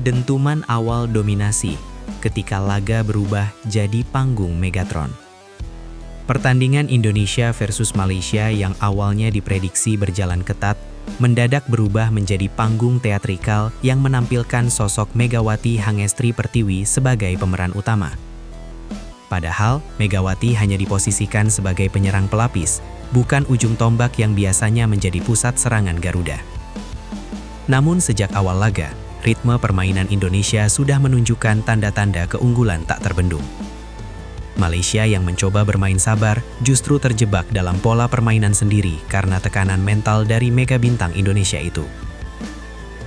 Dentuman awal dominasi ketika laga berubah jadi panggung Megatron. Pertandingan Indonesia versus Malaysia yang awalnya diprediksi berjalan ketat, mendadak berubah menjadi panggung teatrikal yang menampilkan sosok Megawati Hangestri Pertiwi sebagai pemeran utama. Padahal, Megawati hanya diposisikan sebagai penyerang pelapis, bukan ujung tombak yang biasanya menjadi pusat serangan Garuda. Namun sejak awal laga, ritme permainan Indonesia sudah menunjukkan tanda-tanda keunggulan tak terbendung. Malaysia yang mencoba bermain sabar justru terjebak dalam pola permainan sendiri karena tekanan mental dari mega bintang Indonesia itu.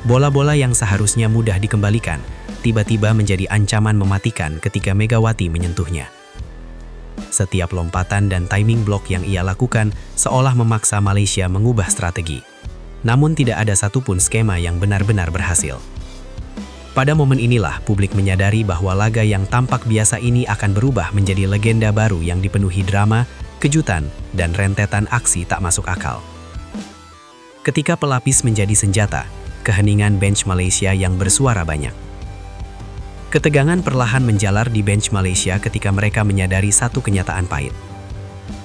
Bola-bola yang seharusnya mudah dikembalikan, tiba-tiba menjadi ancaman mematikan ketika Megawati menyentuhnya. Setiap lompatan dan timing block yang ia lakukan seolah memaksa Malaysia mengubah strategi. Namun tidak ada satupun skema yang benar-benar berhasil. Pada momen inilah publik menyadari bahwa laga yang tampak biasa ini akan berubah menjadi legenda baru yang dipenuhi drama, kejutan, dan rentetan aksi tak masuk akal. Ketika pelapis menjadi senjata, keheningan bench Malaysia yang bersuara banyak. Ketegangan perlahan menjalar di bench Malaysia ketika mereka menyadari satu kenyataan pahit.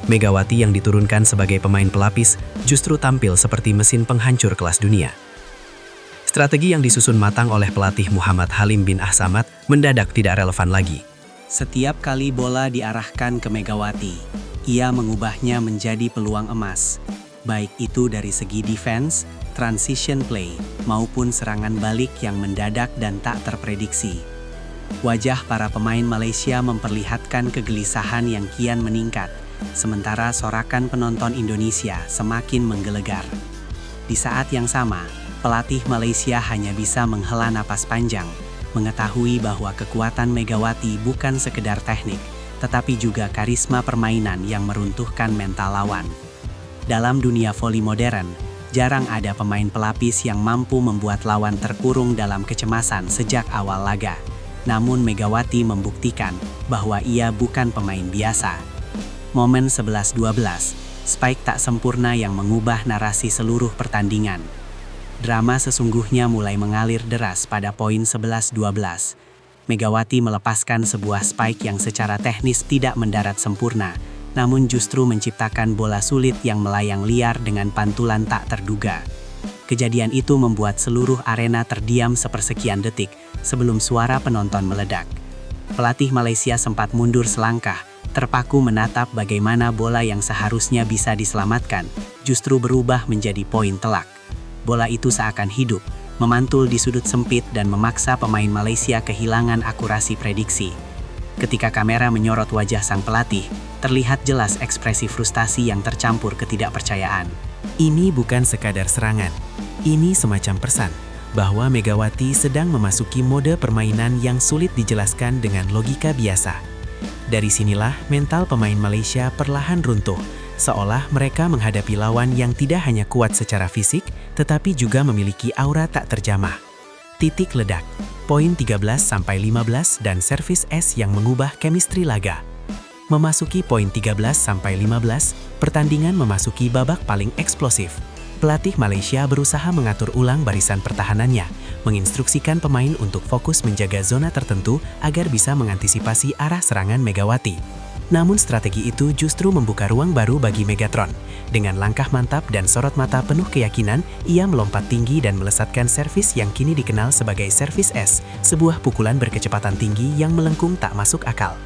Megawati yang diturunkan sebagai pemain pelapis justru tampil seperti mesin penghancur kelas dunia. Strategi yang disusun matang oleh pelatih Muhammad Halim bin Ahsamad mendadak tidak relevan lagi. Setiap kali bola diarahkan ke Megawati, ia mengubahnya menjadi peluang emas. Baik itu dari segi defense, transition play, maupun serangan balik yang mendadak dan tak terprediksi. Wajah para pemain Malaysia memperlihatkan kegelisahan yang kian meningkat, sementara sorakan penonton Indonesia semakin menggelegar. Di saat yang sama, pelatih Malaysia hanya bisa menghela napas panjang, mengetahui bahwa kekuatan Megawati bukan sekedar teknik, tetapi juga karisma permainan yang meruntuhkan mental lawan. Dalam dunia voli modern, jarang ada pemain pelapis yang mampu membuat lawan terkurung dalam kecemasan sejak awal laga. Namun Megawati membuktikan bahwa ia bukan pemain biasa. Momen 11-12, spike tak sempurna yang mengubah narasi seluruh pertandingan. Drama sesungguhnya mulai mengalir deras pada poin 11-12. Megawati melepaskan sebuah spike yang secara teknis tidak mendarat sempurna, namun justru menciptakan bola sulit yang melayang liar dengan pantulan tak terduga. Kejadian itu membuat seluruh arena terdiam sepersekian detik sebelum suara penonton meledak. Pelatih Malaysia sempat mundur selangkah, terpaku menatap bagaimana bola yang seharusnya bisa diselamatkan justru berubah menjadi poin telak. Bola itu seakan hidup, memantul di sudut sempit dan memaksa pemain Malaysia kehilangan akurasi prediksi. Ketika kamera menyorot wajah sang pelatih, terlihat jelas ekspresi frustasi yang tercampur ketidakpercayaan. Ini bukan sekadar serangan, ini semacam pesan bahwa Megawati sedang memasuki mode permainan yang sulit dijelaskan dengan logika biasa. Dari sinilah mental pemain Malaysia perlahan runtuh, seolah mereka menghadapi lawan yang tidak hanya kuat secara fisik, tetapi juga memiliki aura tak terjamah. Titik ledak, poin 13-15 dan servis es yang mengubah chemistry laga. Memasuki poin 13-15, pertandingan memasuki babak paling eksplosif. Pelatih Malaysia berusaha mengatur ulang barisan pertahanannya, menginstruksikan pemain untuk fokus menjaga zona tertentu agar bisa mengantisipasi arah serangan Megawati. Namun strategi itu justru membuka ruang baru bagi Megatron. Dengan langkah mantap dan sorot mata penuh keyakinan, ia melompat tinggi dan melesatkan servis yang kini dikenal sebagai servis es, sebuah pukulan berkecepatan tinggi yang melengkung tak masuk akal.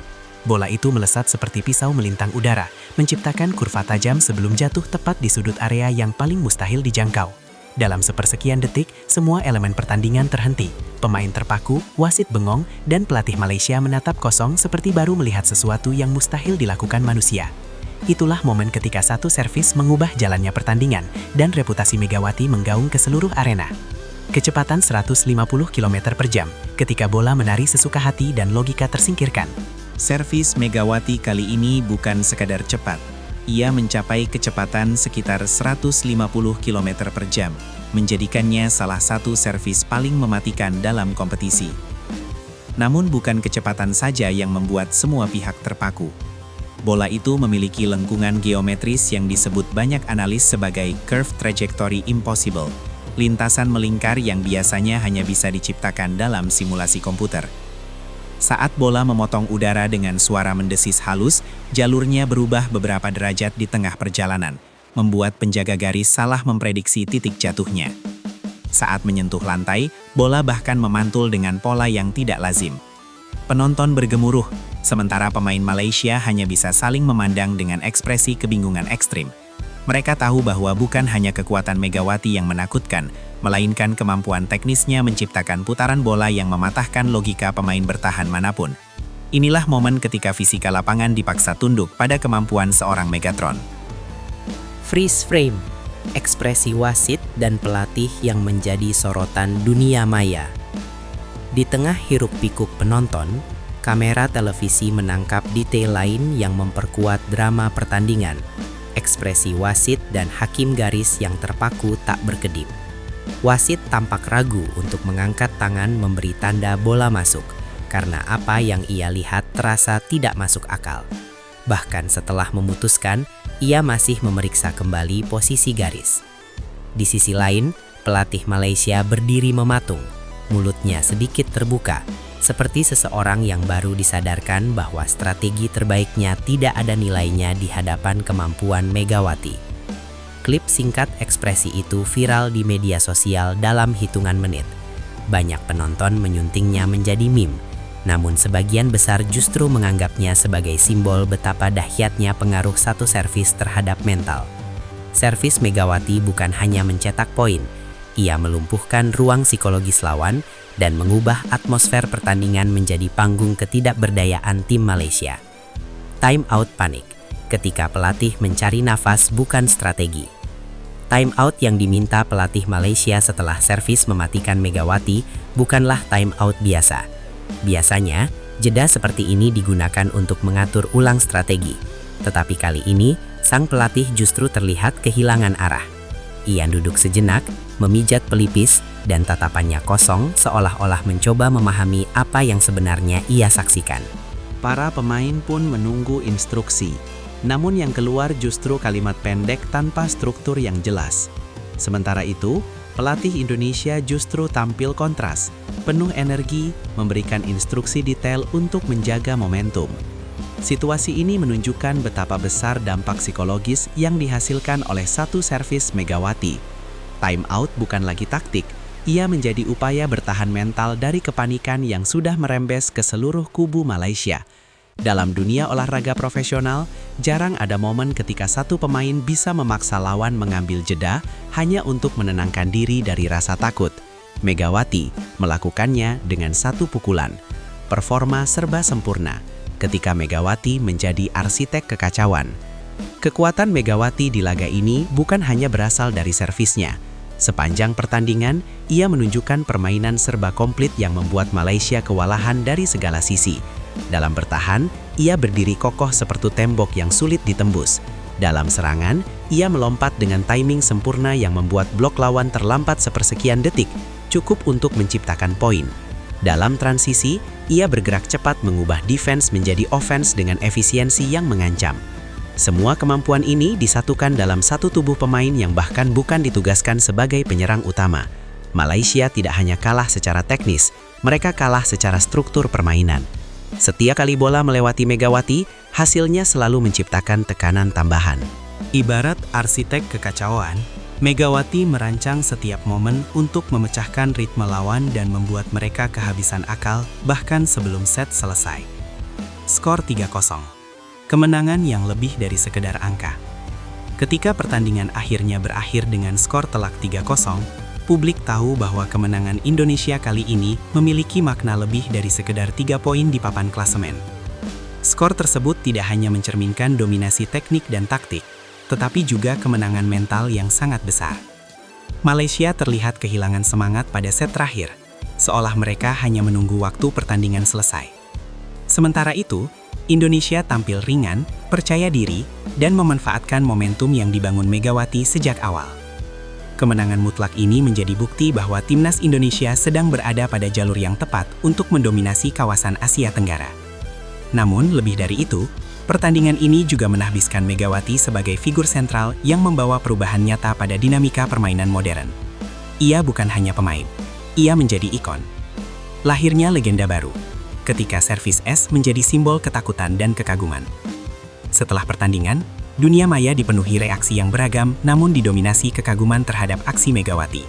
Bola itu melesat seperti pisau melintang udara, menciptakan kurva tajam sebelum jatuh tepat di sudut area yang paling mustahil dijangkau. Dalam sepersekian detik, semua elemen pertandingan terhenti. Pemain terpaku, wasit bengong, dan pelatih Malaysia menatap kosong seperti baru melihat sesuatu yang mustahil dilakukan manusia. Itulah momen ketika satu servis mengubah jalannya pertandingan, dan reputasi Megawati menggaung ke seluruh arena. Kecepatan 150 km per jam, ketika bola menari sesuka hati dan logika tersingkirkan. Servis Megawati kali ini bukan sekadar cepat. Ia mencapai kecepatan sekitar 150 km per jam, menjadikannya salah satu servis paling mematikan dalam kompetisi. Namun bukan kecepatan saja yang membuat semua pihak terpaku. Bola itu memiliki lengkungan geometris yang disebut banyak analis sebagai curve trajectory impossible, lintasan melingkar yang biasanya hanya bisa diciptakan dalam simulasi komputer. Saat bola memotong udara dengan suara mendesis halus, jalurnya berubah beberapa derajat di tengah perjalanan, membuat penjaga garis salah memprediksi titik jatuhnya. Saat menyentuh lantai, bola bahkan memantul dengan pola yang tidak lazim. Penonton bergemuruh, sementara pemain Malaysia hanya bisa saling memandang dengan ekspresi kebingungan ekstrim. Mereka tahu bahwa bukan hanya kekuatan Megawati yang menakutkan, melainkan kemampuan teknisnya menciptakan putaran bola yang mematahkan logika pemain bertahan manapun. Inilah momen ketika fisika lapangan dipaksa tunduk pada kemampuan seorang Megatron. Freeze frame, ekspresi wasit dan pelatih yang menjadi sorotan dunia maya. Di tengah hiruk-pikuk penonton, kamera televisi menangkap detail lain yang memperkuat drama pertandingan. Ekspresi wasit dan hakim garis yang terpaku tak berkedip. Wasit tampak ragu untuk mengangkat tangan memberi tanda bola masuk, karena apa yang ia lihat terasa tidak masuk akal. Bahkan setelah memutuskan, ia masih memeriksa kembali posisi garis. Di sisi lain, pelatih Malaysia berdiri mematung, mulutnya sedikit terbuka, seperti seseorang yang baru disadarkan bahwa strategi terbaiknya tidak ada nilainya di hadapan kemampuan Megawati. Klip singkat ekspresi itu viral di media sosial dalam hitungan menit. Banyak penonton menyuntingnya menjadi meme, namun sebagian besar justru menganggapnya sebagai simbol betapa dahsyatnya pengaruh satu servis terhadap mental. Servis Megawati bukan hanya mencetak poin, ia melumpuhkan ruang psikologis lawan dan mengubah atmosfer pertandingan menjadi panggung ketidakberdayaan tim Malaysia. Time out panik, ketika pelatih mencari nafas bukan strategi. Time out yang diminta pelatih Malaysia setelah servis mematikan Megawati bukanlah time out biasa. Biasanya, jeda seperti ini digunakan untuk mengatur ulang strategi. Tetapi kali ini, sang pelatih justru terlihat kehilangan arah. Ia duduk sejenak, memijat pelipis, dan tatapannya kosong seolah-olah mencoba memahami apa yang sebenarnya ia saksikan. Para pemain pun menunggu instruksi, namun yang keluar justru kalimat pendek tanpa struktur yang jelas. Sementara itu, pelatih Indonesia justru tampil kontras, penuh energi, memberikan instruksi detail untuk menjaga momentum. Situasi ini menunjukkan betapa besar dampak psikologis yang dihasilkan oleh satu servis Megawati. Time out bukan lagi taktik, ia menjadi upaya bertahan mental dari kepanikan yang sudah merembes ke seluruh kubu Malaysia. Dalam dunia olahraga profesional, jarang ada momen ketika satu pemain bisa memaksa lawan mengambil jeda hanya untuk menenangkan diri dari rasa takut. Megawati melakukannya dengan satu pukulan. Performa serba sempurna ketika Megawati menjadi arsitek kekacauan. Kekuatan Megawati di laga ini bukan hanya berasal dari servisnya. Sepanjang pertandingan, ia menunjukkan permainan serba komplit yang membuat Malaysia kewalahan dari segala sisi. Dalam bertahan, ia berdiri kokoh seperti tembok yang sulit ditembus. Dalam serangan, ia melompat dengan timing sempurna yang membuat blok lawan terlambat sepersekian detik, cukup untuk menciptakan poin. Dalam transisi, ia bergerak cepat mengubah defense menjadi offense dengan efisiensi yang mengancam. Semua kemampuan ini disatukan dalam satu tubuh pemain yang bahkan bukan ditugaskan sebagai penyerang utama. Malaysia tidak hanya kalah secara teknis, mereka kalah secara struktur permainan. Setiap kali bola melewati Megawati, hasilnya selalu menciptakan tekanan tambahan. Ibarat arsitek kekacauan, Megawati merancang setiap momen untuk memecahkan ritme lawan dan membuat mereka kehabisan akal bahkan sebelum set selesai. Skor 3-0. Kemenangan yang lebih dari sekedar angka. Ketika pertandingan akhirnya berakhir dengan skor telak 3-0, publik tahu bahwa kemenangan Indonesia kali ini memiliki makna lebih dari sekedar 3 poin di papan klasemen. Skor tersebut tidak hanya mencerminkan dominasi teknik dan taktik, tetapi juga kemenangan mental yang sangat besar. Malaysia terlihat kehilangan semangat pada set terakhir, seolah mereka hanya menunggu waktu pertandingan selesai. Sementara itu, Indonesia tampil ringan, percaya diri, dan memanfaatkan momentum yang dibangun Megawati sejak awal. Kemenangan mutlak ini menjadi bukti bahwa timnas Indonesia sedang berada pada jalur yang tepat untuk mendominasi kawasan Asia Tenggara. Namun, lebih dari itu, pertandingan ini juga menahbiskan Megawati sebagai figur sentral yang membawa perubahan nyata pada dinamika permainan modern. Ia bukan hanya pemain, ia menjadi ikon. Lahirnya legenda baru, ketika servis es menjadi simbol ketakutan dan kekaguman. Setelah pertandingan, dunia maya dipenuhi reaksi yang beragam namun didominasi kekaguman terhadap aksi Megawati.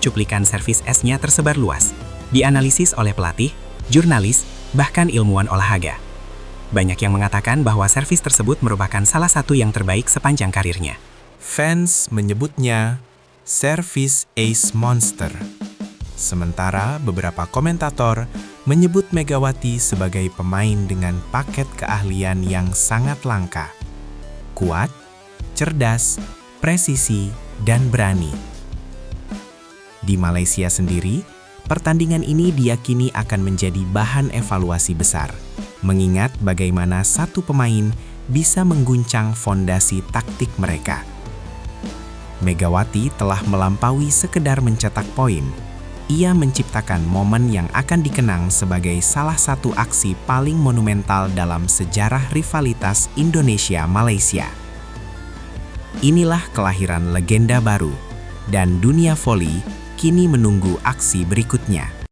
Cuplikan servis esnya tersebar luas, dianalisis oleh pelatih, jurnalis, bahkan ilmuwan olahraga. Banyak yang mengatakan bahwa servis tersebut merupakan salah satu yang terbaik sepanjang karirnya. Fans menyebutnya Service Ace Monster. Sementara beberapa komentator menyebut Megawati sebagai pemain dengan paket keahlian yang sangat langka. Kuat, cerdas, presisi, dan berani. Di Malaysia sendiri, pertandingan ini diyakini akan menjadi bahan evaluasi besar, mengingat bagaimana satu pemain bisa mengguncang fondasi taktik mereka. Megawati telah melampaui sekedar mencetak poin. Ia menciptakan momen yang akan dikenang sebagai salah satu aksi paling monumental dalam sejarah rivalitas Indonesia-Malaysia. Inilah kelahiran legenda baru, dan dunia voli kini menunggu aksi berikutnya.